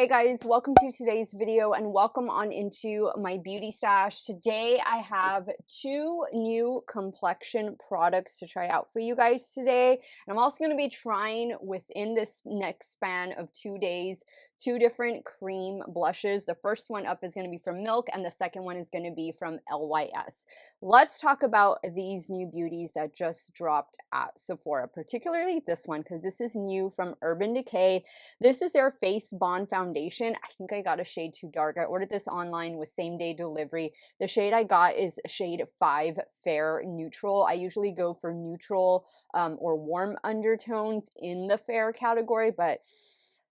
Hey guys, welcome to today's video and welcome on into my beauty stash. Today I have two new complexion products to try out for you guys today. And I'm also going to be trying within this next span of 2 days, two different cream blushes. The first one up is going to be from Milk and the second one is going to be from LYS. Let's talk about these new beauties that just dropped at Sephora, particularly this one because this is new from Urban Decay. This is their Face Bond Foundation. I think I got a shade too dark. I ordered this online with same-day delivery. The shade I got is shade 5 Fair Neutral. I usually go for neutral or warm undertones in the fair category, but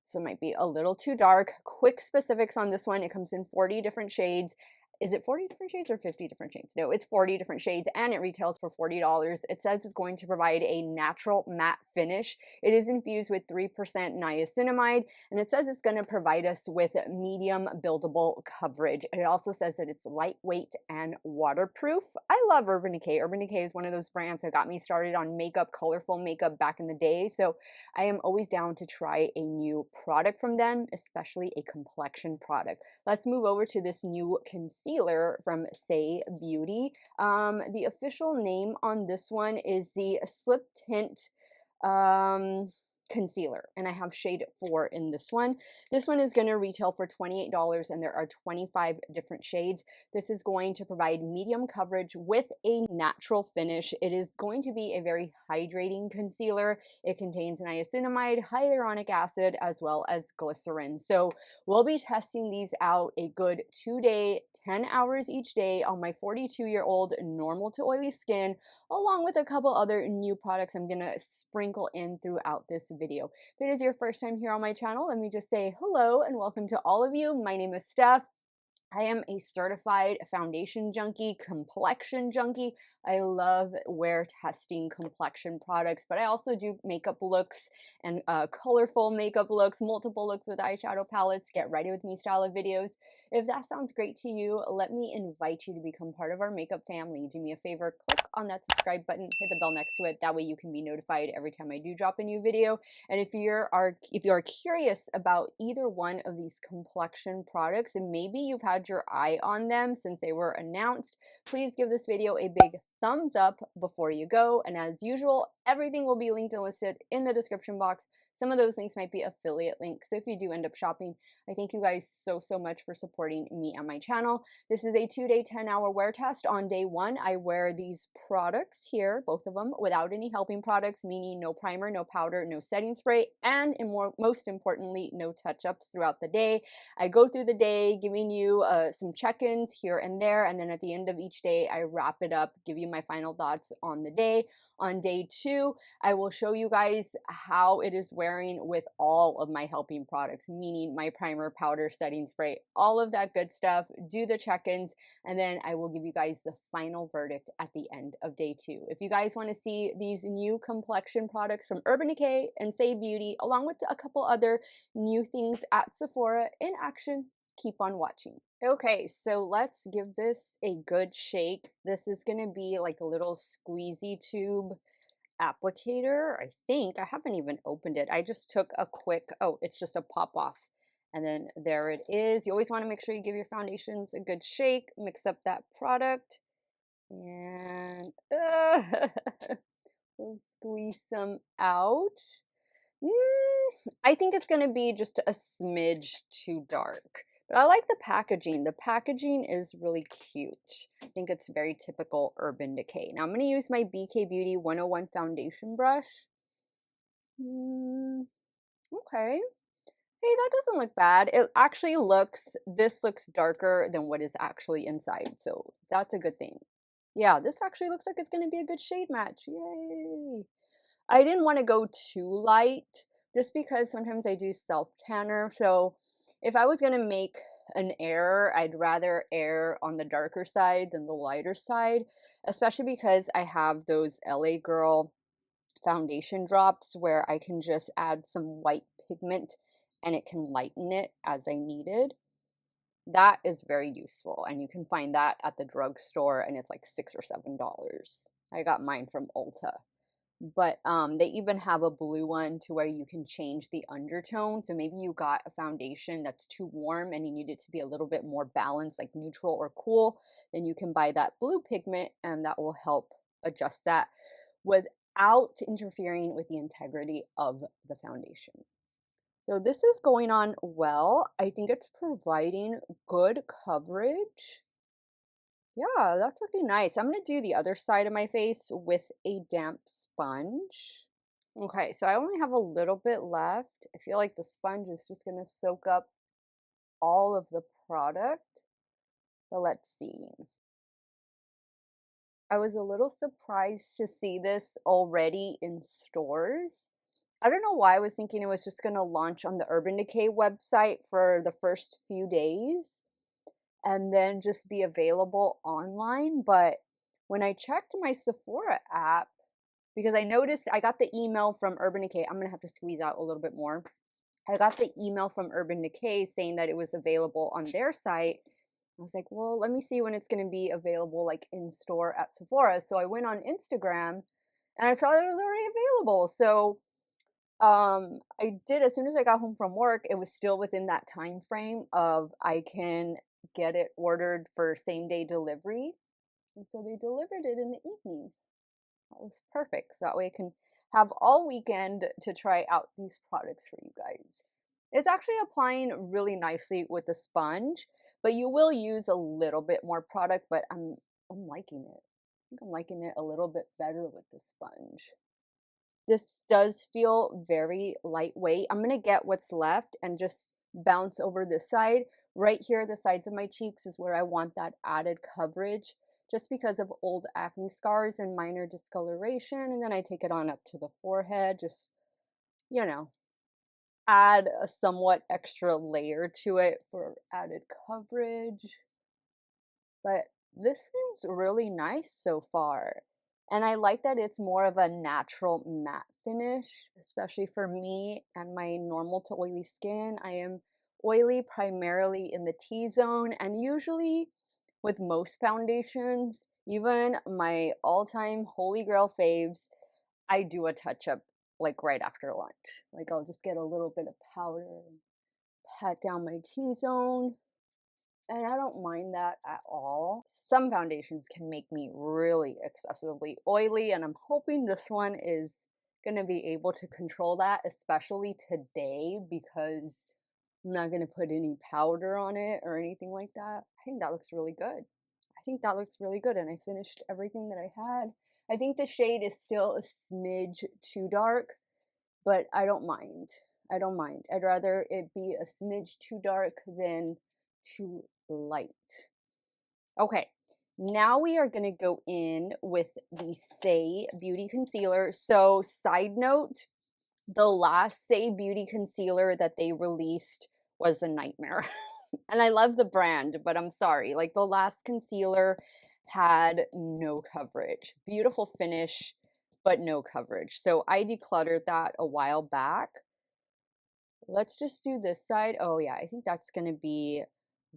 so it might be a little too dark. Quick specifics on this one. It comes in 40 different shades. Is it 40 different shades or 50 different shades? No, it's 40 different shades and it retails for $40. It says it's going to provide a natural matte finish. It is infused with 3% niacinamide and it says it's going to provide us with medium buildable coverage. It also says that it's lightweight and waterproof. I love Urban Decay. Urban Decay is one of those brands that got me started on makeup, colorful makeup back in the day. So I am always down to try a new product from them, especially a complexion product. Let's move over to this new concealer from SAIE Beauty. The official name on this one is the Slip Tint concealer, and I have shade 4 in this one. This one is going to retail for $28 and there are 25 different shades. This is going to provide medium coverage with a natural finish. It is going to be a very hydrating concealer. It contains niacinamide, hyaluronic acid, as well as glycerin. So we'll be testing these out a good 2-day, 10 hours each day on my 42-year-old normal to oily skin, along with a couple other new products I'm going to sprinkle in throughout this video. If it is your first time here on my channel, let me just say hello and welcome to all of you. My name is Steph. I am a certified foundation junkie, complexion junkie. I love wear testing complexion products, but I also do makeup looks and colorful makeup looks, multiple looks with eyeshadow palettes, get ready with me style of videos. If that sounds great to you, let me invite you to become part of our makeup family. Do me a favor, click on that subscribe button, hit the bell next to it. That way you can be notified every time I do drop a new video. And if you are curious about either one of these complexion products, and maybe you've had your eye on them since they were announced, please give this video a big thumbs up before you go. And as usual, everything will be linked and listed in the description box. Some of those links might be affiliate links, so if you do end up shopping, I thank you guys so much for supporting me and my channel. This is a 2-day 10-hour wear test. On day 1 I wear these products here, both of them, without any helping products, meaning no primer, no powder, no setting spray, and most importantly, no touch-ups throughout the day. I go through the day giving you some check-ins here and there, and then at the end of each day I wrap it up, give you my final thoughts on the day. On day 2 I will show you guys how it is wearing with all of my helping products, meaning my primer, powder, setting spray, all of that good stuff. Do the check-ins, and then I will give you guys the final verdict at the end of day 2. If you guys want to see these new complexion products from Urban Decay and SAIE Beauty, along with a couple other new things at Sephora in action, keep on watching. Okay, so let's give this a good shake. This is going to be like a little squeezy tube applicator. I think I haven't even opened it. I just took a quick, oh, it's just a pop off. And then there it is. You always want to make sure you give your foundations a good shake, mix up that product, and we'll squeeze some out. I think it's going to be just a smidge too dark. But I like the packaging. The packaging is really cute. I think it's very typical Urban Decay. Now I'm going to use my BK Beauty 101 foundation brush. Okay. Hey, that doesn't look bad. It actually looks, this looks darker than what is actually inside. So that's a good thing. Yeah, this actually looks like it's going to be a good shade match. Yay. I didn't want to go too light just because sometimes I do self-tanner. So if I was going to make an error, I'd rather err on the darker side than the lighter side, especially because I have those LA Girl foundation drops where I can just add some white pigment and it can lighten it as I needed. That is very useful, and you can find that at the drugstore, and it's like $6 or $7. I got mine from Ulta. but they even have a blue one to where you can change the undertone. So maybe you got a foundation that's too warm and you need it to be a little bit more balanced, like neutral or cool, then you can buy that blue pigment and that will help adjust that without interfering with the integrity of the foundation. So this is going on well. I think it's providing good coverage. Yeah, that's looking nice. I'm going to do the other side of my face with a damp sponge. Okay, so I only have a little bit left. I feel like the sponge is just going to soak up all of the product. But let's see. I was a little surprised to see this already in stores. I don't know why I was thinking it was just going to launch on the Urban Decay website for the first few days and then just be available online. But when I checked my Sephora app, because I noticed I got the email from Urban Decay, I'm going to have to squeeze out a little bit more. I got the email from Urban Decay saying that it was available on their site. I was like, well, let me see when it's going to be available, like in store at Sephora. So I went on Instagram and I saw that it was already available. So I did, as soon as I got home from work, it was still within that time frame of I can get it ordered for same day delivery. And so they delivered it in the evening. That was perfect. So that way I can have all weekend to try out these products for you guys. It's actually applying really nicely with the sponge, but you will use a little bit more product, but I'm liking it. I think I'm liking it a little bit better with the sponge. This does feel very lightweight. I'm going to get what's left and just bounce over this side. Right here, the sides of my cheeks is where I want that added coverage just because of old acne scars and minor discoloration. And then I take it on up to the forehead, just, you know, add a somewhat extra layer to it for added coverage. But this seems really nice so far. And I like that it's more of a natural matte finish, especially for me and my normal to oily skin. I am oily primarily in the T-zone, and usually with most foundations, even my all-time holy grail faves, I do a touch-up like right after lunch. Like I'll just get a little bit of powder and pat down my T-zone. And I don't mind that at all. Some foundations can make me really excessively oily, and I'm hoping this one is going to be able to control that, especially today, because I'm not going to put any powder on it or anything like that. I think that looks really good. I think that looks really good, and I finished everything that I had. I think the shade is still a smidge too dark, but I don't mind. I don't mind. I'd rather it be a smidge too dark than too light. Okay, now we are going to go in with the SAIE Beauty Concealer. So side note, the last SAIE Beauty Concealer that they released was a nightmare. And I love the brand, but I'm sorry. Like the last concealer had no coverage. Beautiful finish, but no coverage. So I decluttered that a while back. Let's just do this side. Oh yeah, I think that's going to be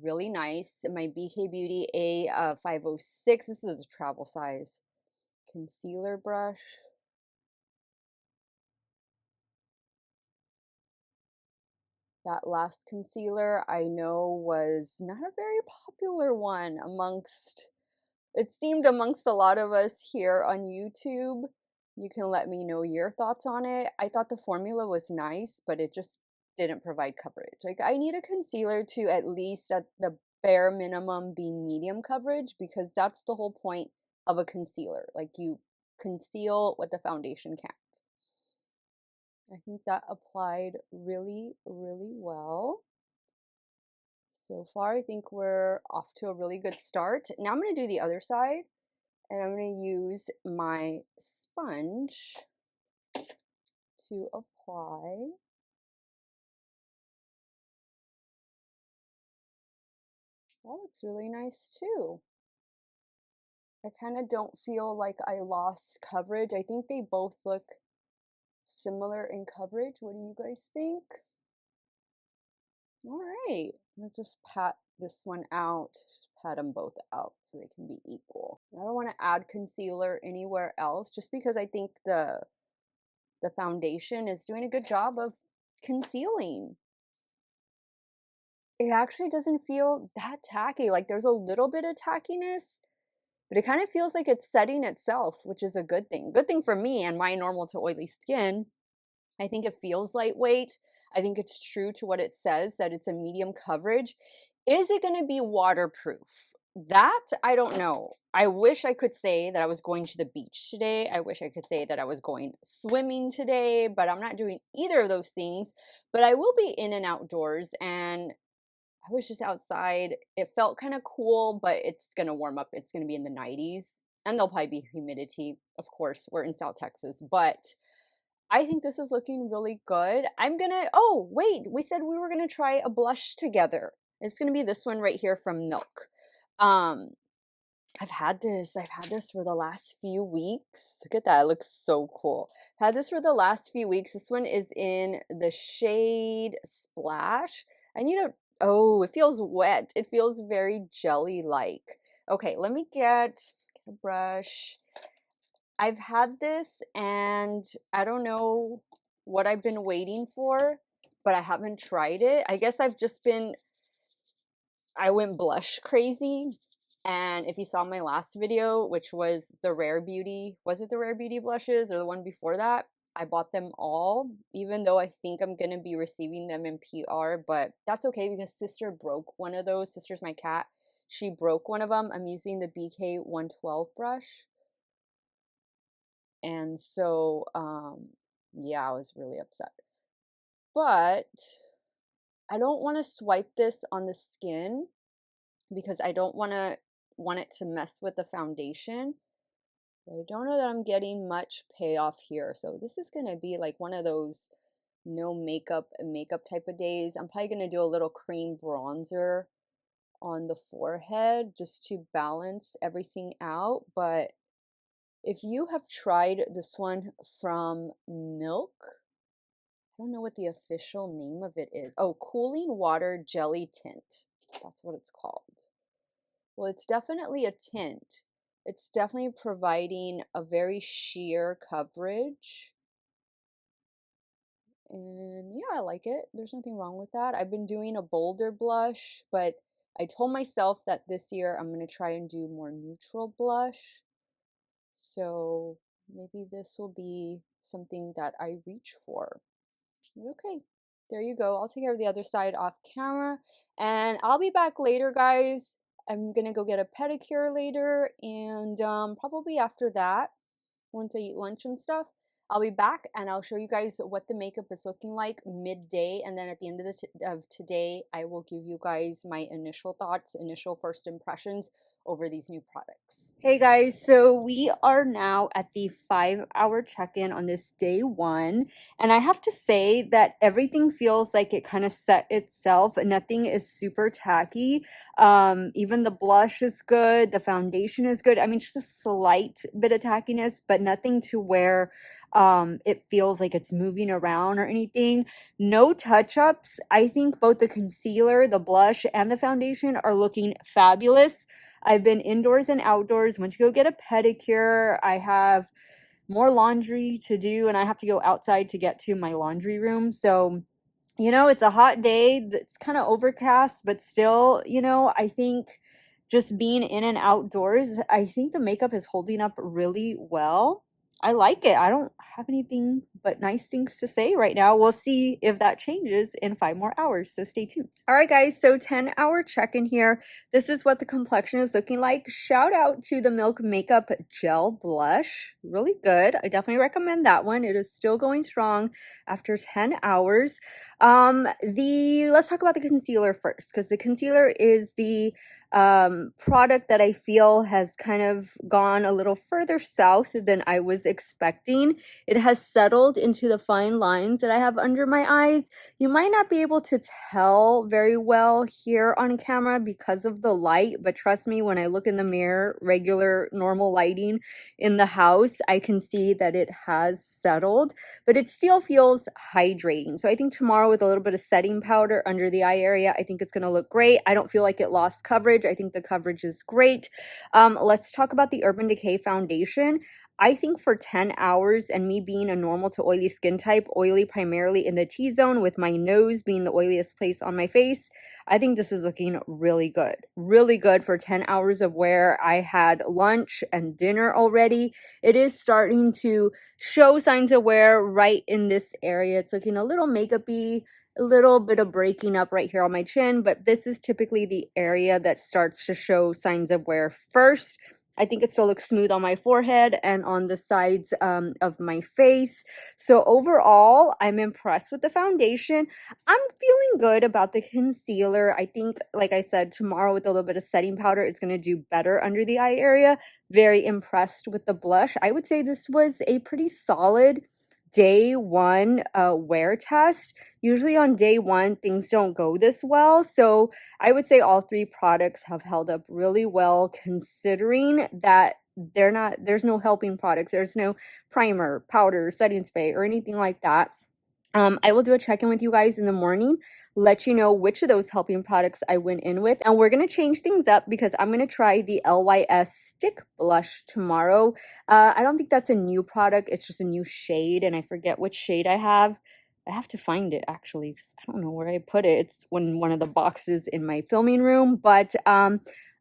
really nice. My BK Beauty A506. This is the travel size concealer brush. That last concealer I know was not a very popular one amongst, it seemed amongst a lot of us here on YouTube. You can let me know your thoughts on it. I thought the formula was nice, but it just didn't provide coverage. Like I need a concealer to at least at the bare minimum be medium coverage, because that's the whole point of a concealer. Like you conceal what the foundation can't. I think that applied really, really well. So far, I think we're off to a really good start. Now I'm going to do the other side, and I'm going to use my sponge to apply. That looks really nice too. I kind of don't feel like I lost coverage. I think they both look similar in coverage. What do you guys think? All right, let's just pat this one out. Just pat them both out so they can be equal. I don't want to add concealer anywhere else just because I think the the foundation is doing a good job of concealing. It actually doesn't feel that tacky. Like there's a little bit of tackiness, but it kind of feels like it's setting itself, which is a good thing. Good thing for me and my normal to oily skin. I think it feels lightweight. I think it's true to what it says, that it's a medium coverage. Is it going to be waterproof? That I don't know. I wish I could say that I was going to the beach today. I wish I could say that I was going swimming today, but I'm not doing either of those things. But I will be in and outdoors, and I was just outside. It felt kind of cool, but it's going to warm up. It's going to be in the 90s, and there'll probably be humidity. Of course, we're in South Texas, but I think this is looking really good. Oh, wait, we said we were gonna try a blush together. It's gonna be this one right here from Milk. Um, I've had this for the last few weeks. Look at that, it looks so cool. I've had this for the last few weeks. This one is in the shade Splash. Oh, it feels wet. It feels very jelly-like. Okay, let me get a brush. I've had this and I don't know what I've been waiting for, but I haven't tried it. I guess I went blush crazy. And if you saw my last video, which was the Rare Beauty, was it the Rare Beauty blushes or the one before that? I bought them all, even though I think I'm going to be receiving them in PR, but that's okay because Sister broke one of those. Sister's my cat. She broke one of them. I'm using the BK 112 brush. And so, yeah, I was really upset. But I don't want to swipe this on the skin because I don't want it to mess with the foundation. I don't know that I'm getting much payoff here. So this is going to be like one of those no makeup type of days. I'm probably going to do a little cream bronzer on the forehead just to balance everything out. But if you have tried this one from Milk, I don't know what the official name of it is. Oh, Cooling Water Jelly Tint. That's what it's called. Well, it's definitely a tint. It's definitely providing a very sheer coverage. And yeah, I like it. There's nothing wrong with that. I've been doing a bolder blush, but I told myself that this year I'm going to try and do more neutral blush. So maybe this will be something that I reach for. Okay, there you go. I'll take care of the other side off camera, and I'll be back later, guys. I'm gonna go get a pedicure later, and probably after that, once I eat lunch and stuff, I'll be back and I'll show you guys what the makeup is looking like midday, and then at the end of today, I will give you guys my initial thoughts, initial first impressions over these new products. Hey guys, so we are now at the 5-hour check-in on this day one, and I have to say that everything feels like it kind of set itself. Nothing is super tacky. Even the blush is good, the foundation is good. I mean, just a slight bit of tackiness, but nothing to where it feels like it's moving around or anything. No touch-ups. I think both the concealer, the blush, and the foundation are looking fabulous. I've been indoors and outdoors. Went to go get a pedicure. I have more laundry to do, and I have to go outside to get to my laundry room. So, you know, it's a hot day. It's kind of overcast, but still, you know, I think just being in and outdoors, I think the makeup is holding up really well. I like it. I don't have anything but nice things to say right now. We'll see if that changes in 5 more hours, so stay tuned. All right, guys, so 10-hour check-in here. This is what the complexion is looking like. Shout out to the Milk Makeup Gel Blush. Really good. I definitely recommend that one. It is still going strong after 10 hours. Let's talk about the concealer first, because the concealer is the product that I feel has kind of gone a little further south than I was expecting. It has settled into the fine lines that I have under my eyes. You might not be able to tell very well here on camera because of the light, but trust me, when I look in the mirror, regular normal lighting in the house, I can see that it has settled, but it still feels hydrating. So I think tomorrow with a little bit of setting powder under the eye area, I think it's going to look great. I don't feel like it lost coverage. I think the coverage is great. Let's talk about the Urban Decay foundation. I think for 10 hours, and me being a normal to oily skin type, oily primarily in the T-zone with my nose being the oiliest place on my face, I think this is looking really good. Really good for 10 hours of wear. I had lunch and dinner already. It is starting to show signs of wear right in this area. It's looking a little makeup-y, a little bit of breaking up right here on my chin, but this is typically the area that starts to show signs of wear first. I think it still looks smooth on my forehead and on the sides of my face. So overall, I'm impressed with the foundation. I'm feeling good about the concealer. I think, like I said, tomorrow with a little bit of setting powder, it's going to do better under the eye area. Very impressed with the blush. I would say this was a pretty solid day one wear test. Usually on day one, things don't go this well. So I would say all three products have held up really well, considering that there's no helping products. There's no primer, powder, setting spray, or anything like that. I will do a check-in with you guys in the morning, let you know which of those helping products I went in with, and we're going to change things up because I'm going to try the LYS Stick Blush tomorrow. I don't think that's a new product. It's just a new shade, and I forget which shade I have. I have to find it, actually, because I don't know where I put it. It's in one of the boxes in my filming room, but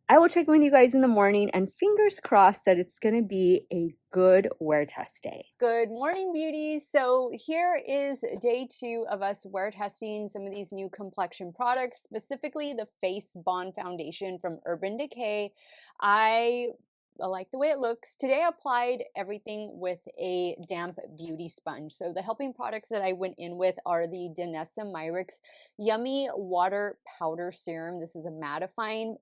I will check in with you guys in the morning, and fingers crossed that it's going to be a good wear test day. Good morning, beauties. So here is day 2 of us wear testing some of these new complexion products, specifically the Face Bond Foundation from Urban Decay. I like the way it looks. Today I applied everything with a damp beauty sponge. So the helping products that I went in with are the Danessa Myricks Yummy Water Powder Serum. This is a mattifying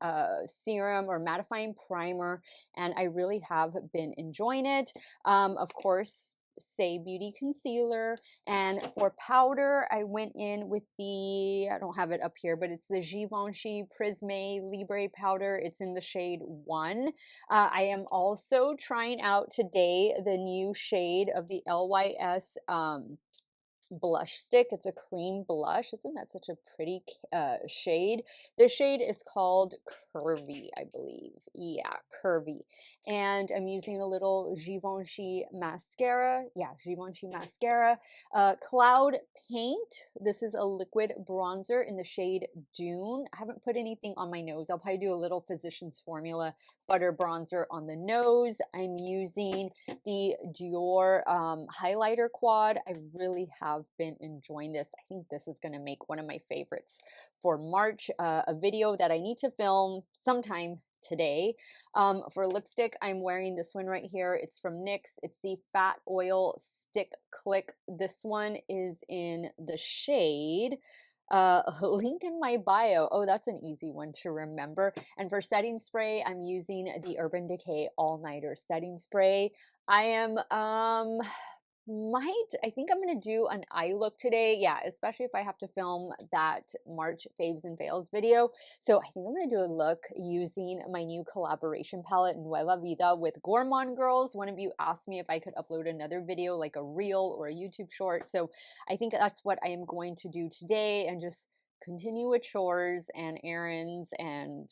serum or mattifying primer, and I really have been enjoying it. Of course, SAIE Beauty Concealer, and for powder I went in with the, I don't have it up here, but it's the Givenchy Prisme Libre powder. It's in the shade 1. I am also trying out today the new shade of the LYS blush stick. It's a cream blush. Isn't that such a pretty shade? This shade is called Curvy, I believe. Yeah, Curvy. And I'm using a little Givenchy mascara. Yeah, Givenchy mascara. Cloud Paint. This is a liquid bronzer in the shade Dune. I haven't put anything on my nose. I'll probably do a little Physicians Formula butter bronzer on the nose. I'm using the Dior highlighter quad. I really have been enjoying this. I think this is going to make one of my favorites for March, a video that I need to film sometime today. For lipstick, I'm wearing this one right here. It's from NYX. It's the Fat Oil Stick Click. This one is in the shade link in my bio. Oh, that's an easy one to remember. And for setting spray, I'm using the Urban Decay All Nighter setting spray. I am I think I'm gonna do an eye look today. Yeah, especially if I have to film that March faves and fails video. So I think I'm gonna do a look using my new collaboration palette, Nueva Vida, with Gourmand Girls. One of you asked me if I could upload another video, like a reel or a YouTube short. So I think that's what I am going to do today, and just continue with chores and errands and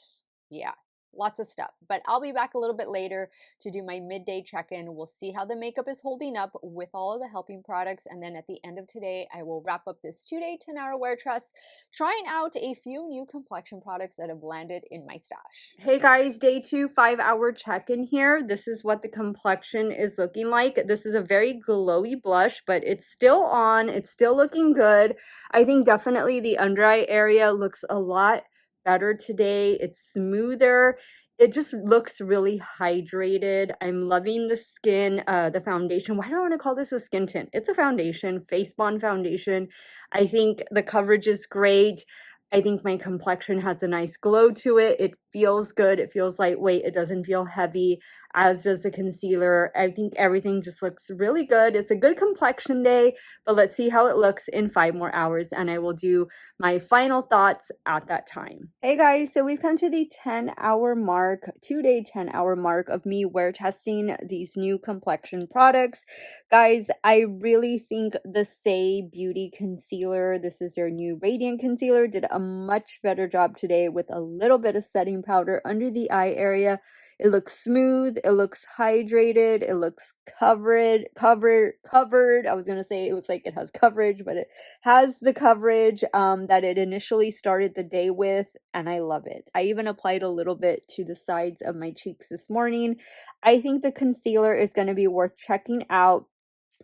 yeah, lots of stuff. But I'll be back a little bit later to do my midday check-in. We'll see how the makeup is holding up with all of the helping products, and then at the end of today I will wrap up this 2-day 10-hour wear test, trying out a few new complexion products that have landed in my stash. Hey guys, day 2 5-hour check-in here. This is what the complexion is looking like. This is a very glowy blush, but it's still on. It's still looking good. I think definitely the under eye area looks a lot better today. It's smoother. It just looks really hydrated. I'm loving the skin, the foundation. Why do I want to call this a skin tint? It's a foundation, Face Bond foundation. I think the coverage is great. I think my complexion has a nice glow to it. It feels good. It feels lightweight. It doesn't feel heavy, as does the concealer. I think everything just looks really good. It's a good complexion day, but let's see how it looks in 5 more hours, and I will do my final thoughts at that time. Hey guys, so we've come to the 10-hour mark, 2-day 10-hour mark of me wear testing these new complexion products. Guys, I really think the SAIE Beauty Concealer, this is their new Radiant Concealer, did a much better job today with a little bit of setting powder under the eye area. It looks smooth, it looks hydrated, it looks covered. I was gonna say it looks like it has coverage, but it has the coverage that it initially started the day with, and I love it. I even applied a little bit to the sides of my cheeks this morning. I think the concealer is going to be worth checking out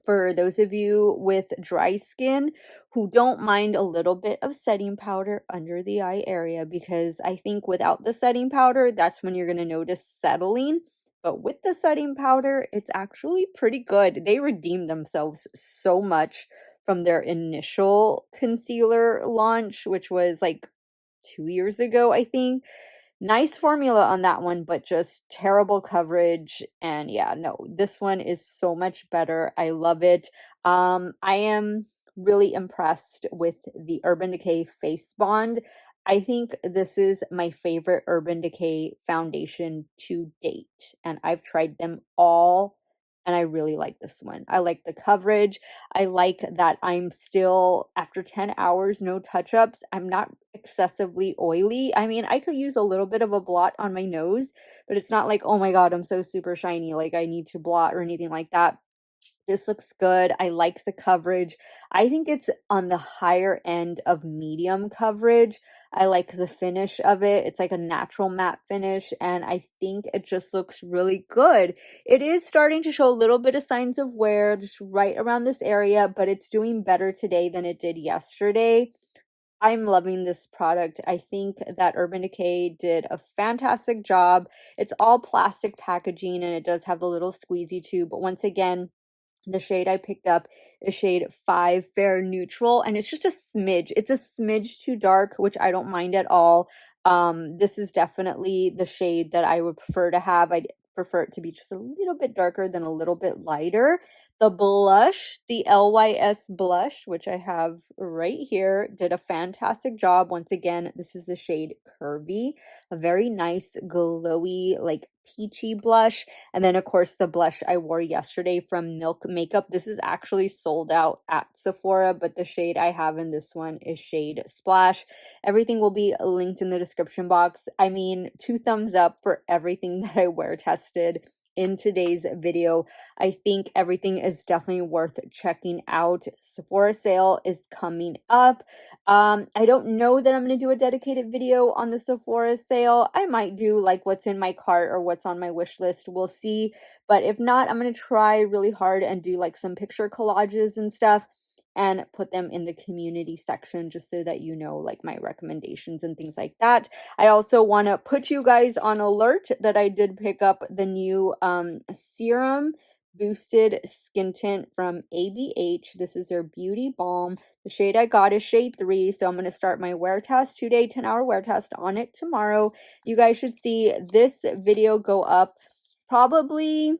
for those of you with dry skin who don't mind a little bit of setting powder under the eye area, because I think without the setting powder, that's when you're going to notice settling. But with the setting powder, it's actually pretty good. They redeemed themselves so much from their initial concealer launch, which was like 2 years ago, I think. Nice formula on that one, but just terrible coverage. And yeah, no, this one is so much better. I love it. I am really impressed with the Urban Decay Face Bond. I think this is my favorite Urban Decay foundation to date, and I've tried them all, and I really like this one. I like the coverage. I like that I'm still, after 10 hours, no touch-ups, I'm not excessively oily. I mean, I could use a little bit of a blot on my nose, but it's not like, oh my God, I'm so super shiny, like I need to blot or anything like that. This looks good. I like the coverage. I think it's on the higher end of medium coverage. I like the finish of it. It's like a natural matte finish, and I think it just looks really good. It is starting to show a little bit of signs of wear just right around this area, but it's doing better today than it did yesterday. I'm loving this product. I think that Urban Decay did a fantastic job. It's all plastic packaging, and it does have the little squeezy tube, but once again, the shade I picked up is shade 5 Fair Neutral, and it's just a smidge. It's a smidge too dark, which I don't mind at all. This is definitely the shade that I would prefer to have. I'd prefer it to be just a little bit darker than a little bit lighter. The blush, the LYS blush, which I have right here, did a fantastic job. Once again, this is the shade Curvy, a very nice glowy, like peachy blush. And then of course the blush I wore yesterday from Milk Makeup. This is actually sold out at Sephora, but the shade I have in this one is shade Splash. Everything will be linked in the description box. I mean, 2 thumbs up for everything that I wear tested in today's video. I think everything is definitely worth checking out. Sephora sale is coming up. I don't know that I'm going to do a dedicated video on the Sephora sale. I might do like what's in my cart or what's on my wish list. We'll see. But if not, I'm going to try really hard and do like some picture collages and stuff and put them in the community section just so that you know like my recommendations and things like that. I also want to put you guys on alert that I did pick up the new serum boosted skin tint from ABH. This is their Beauty Balm. The shade I got is shade 3, so I'm going to start my wear test, 2-day 10-hour wear test on it tomorrow. You guys should see this video go up probably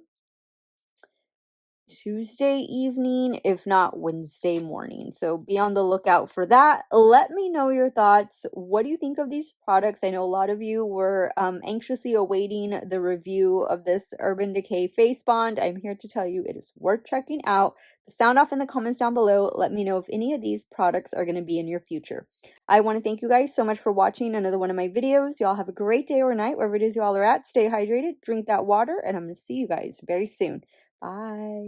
Tuesday evening, if not Wednesday morning. So be on the lookout for that. Let me know your thoughts. What do you think of these products? I know a lot of you were anxiously awaiting the review of this Urban Decay Face Bond. I'm here to tell you it is worth checking out. Sound off in the comments down below. Let me know if any of these products are going to be in your future. I want to thank you guys so much for watching another one of my videos. Y'all have a great day or night, wherever it is y'all are at. Stay hydrated, drink that water, and I'm going to see you guys very soon. Bye.